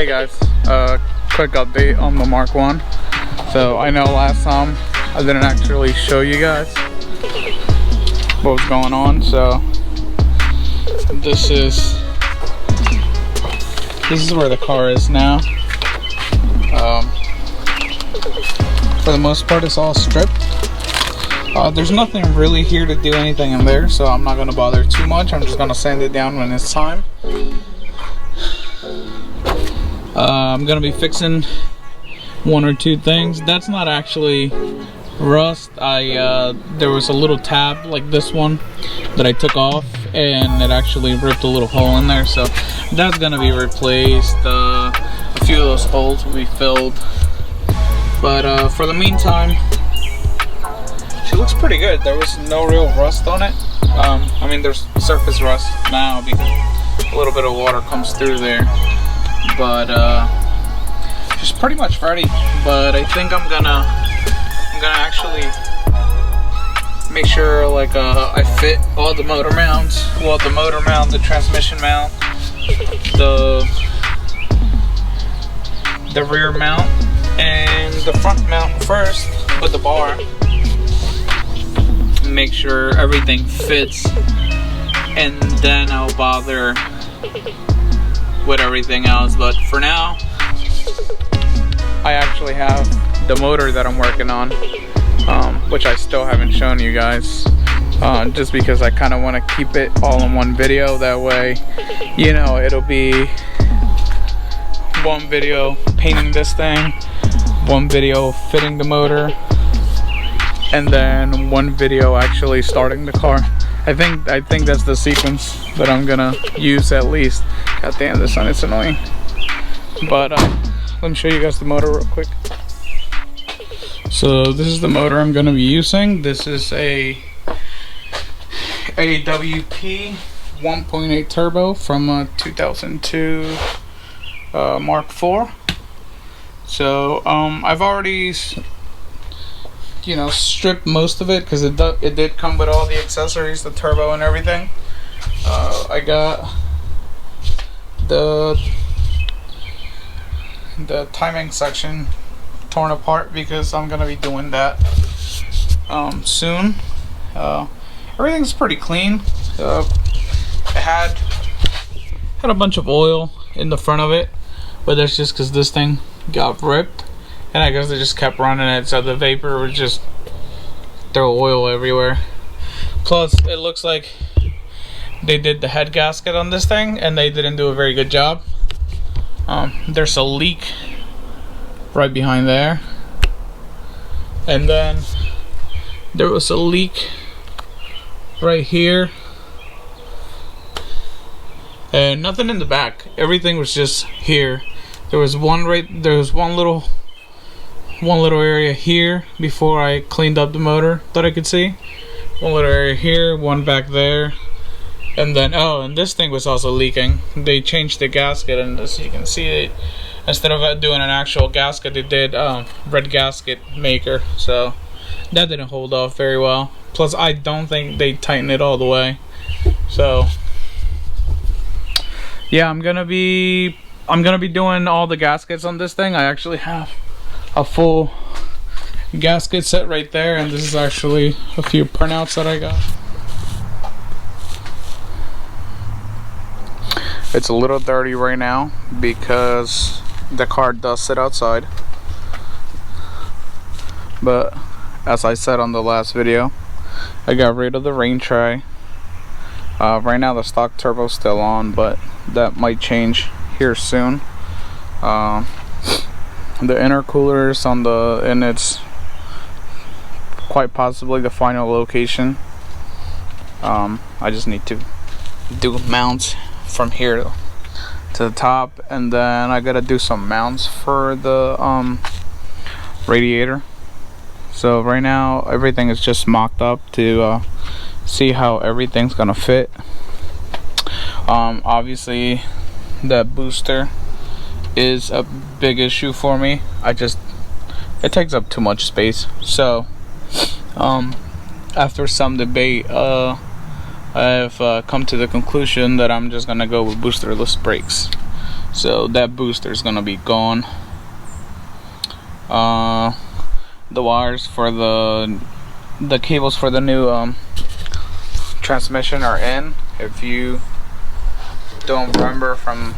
Hey guys, quick update on the Mark 1. So I know last time I didn't actually show you guys what was going on, so this is where the car is now. For the most part it's all stripped. There's nothing really here to do anything in there, so I'm not going to bother too much. I'm just going to sand it down when it's time. I'm going to be fixing one or two things. That's not actually rust. There was a little tab like this one that I took off, and it actually ripped a little hole in there, so that's going to be replaced. A few of those holes will be filled, but for the meantime, she looks pretty good. There was no real rust on it. I mean, there's surface rust now because a little bit of water comes through there, but she's pretty much ready. But I think I'm gonna actually make sure like I fit all the motor mounts. Well, the motor mount, the transmission mount, the rear mount, and the front mount first with the bar. Make sure everything fits, and then I'll bother with everything else. But for now, I actually have the motor that I'm working on, which I still haven't shown you guys, just because I kind of want to keep it all in one video. That way, you know, it'll be one video painting this thing, one video fitting the motor, and then one video actually starting the car. I think that's the sequence that I'm gonna use at least. God damn, this sun is annoying. But let me show you guys the motor real quick. So this is the motor I'm gonna be using. This is a WP 1.8 turbo from a 2002 Mark 4. So I've already, you know, stripped most of it because it did come with all the accessories, the turbo and everything. I got the timing section torn apart because I'm gonna be doing that soon. Everything's pretty clean. It had a bunch of oil in the front of it, but that's just because this thing got ripped, and I guess they just kept running it, so the vapor would just throw oil everywhere. Plus, it looks like they did the head gasket on this thing, and they didn't do a very good job. There's a leak right behind there, and then there was a leak right here, and nothing in the back. Everything was just here. There was one little area here before I cleaned up the motor that I could see. One little area here, one back there, and then and this thing was also leaking. They changed the gasket, and as you can see, it, instead of doing an actual gasket, they did red gasket maker, so that didn't hold off very well. Plus, I don't think they tightened it all the way. So yeah, I'm gonna be doing all the gaskets on this thing. I actually have a full gasket set right there, and this is actually a few printouts that I got. It's a little dirty right now because the car does sit outside, but as I said on the last video, I got rid of the rain tray. Right now the stock turbo's still on, but that might change here soon. The intercooler is and it's quite possibly the final location. I just need to do mounts from here to the top, and then I gotta do some mounts for the radiator. So right now everything is just mocked up to see how everything's gonna fit. Obviously that booster is a big issue for me. It takes up too much space. So after some debate, I've come to the conclusion that I'm just gonna go with boosterless brakes. so that booster is gonna be gone. The wires for the cables for the new transmission are in. If you don't remember from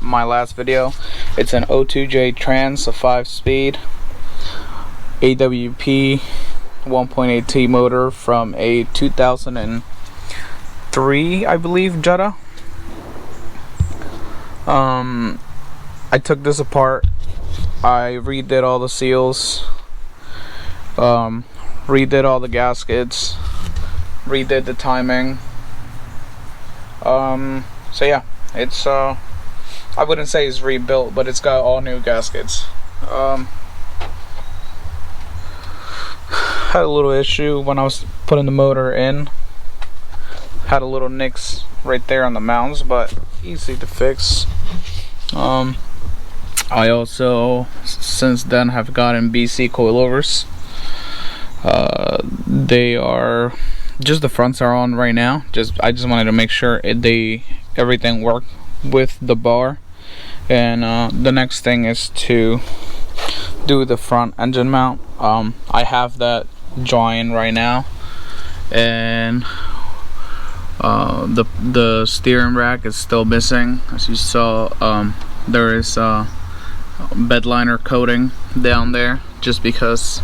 my last video, it's an O2J trans, a 5-speed AWP 1.8T motor from a 2003, I believe, Jetta. I took this apart. I redid all the seals, redid all the gaskets, redid the timing. So yeah, it's I wouldn't say it's rebuilt, but it's got all new gaskets. Had a little issue when I was putting the motor in. Had a little nicks right there on the mounts, but easy to fix. I also since then have gotten BC coilovers. They are just, the fronts are on right now. I just wanted to make sure everything worked with the bar, and the next thing is to do the front engine mount. I have that drawing right now, and the steering rack is still missing. As you saw, there is bed liner coating down there, just because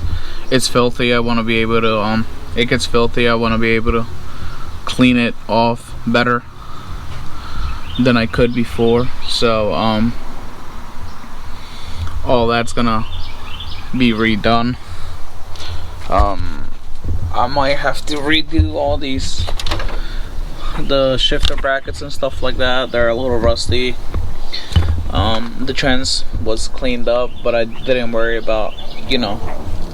it's filthy. I want to be able to it gets filthy. I want to be able to clean it off better than I could before. So all that's gonna be redone. I might have to redo all the shifter brackets and stuff like that. They're a little rusty. The trans was cleaned up, but I didn't worry about, you know,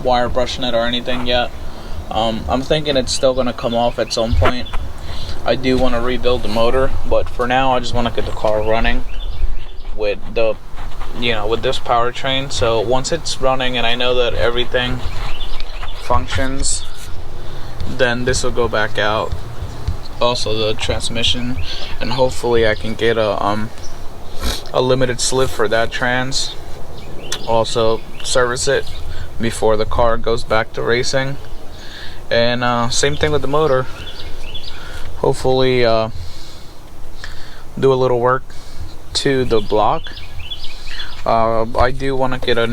wire brushing it or anything yet. I'm thinking it's still gonna come off at some point. I do want to rebuild the motor, but for now I just want to get the car running with the, with this powertrain. So once it's running and I know that everything functions, then this will go back out. Also the transmission, and hopefully I can get a limited slip for that trans. Also service it before the car goes back to racing, and same thing with the motor. Hopefully do a little work to the block. I do want to get a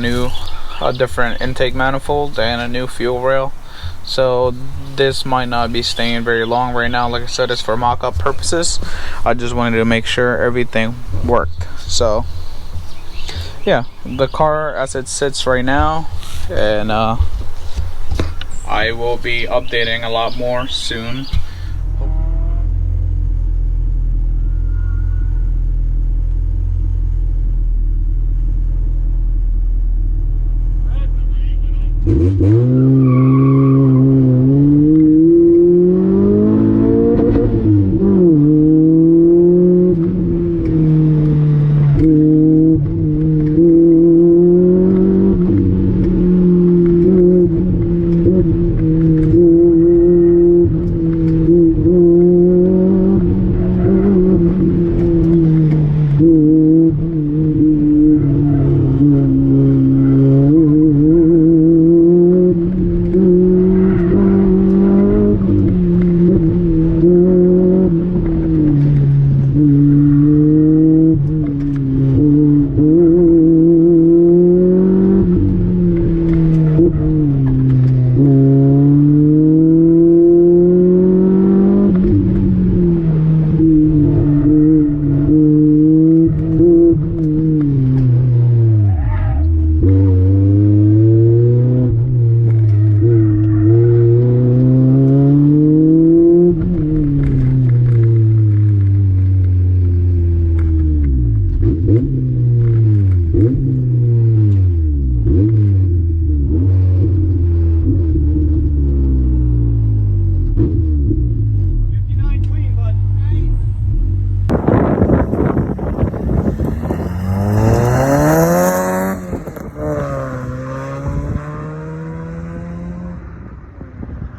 different intake manifold and a new fuel rail, so this might not be staying very long right now. Like I said, it's for mock-up purposes. I just wanted to make sure everything worked. So yeah, the car as it sits right now, and I will be updating a lot more soon.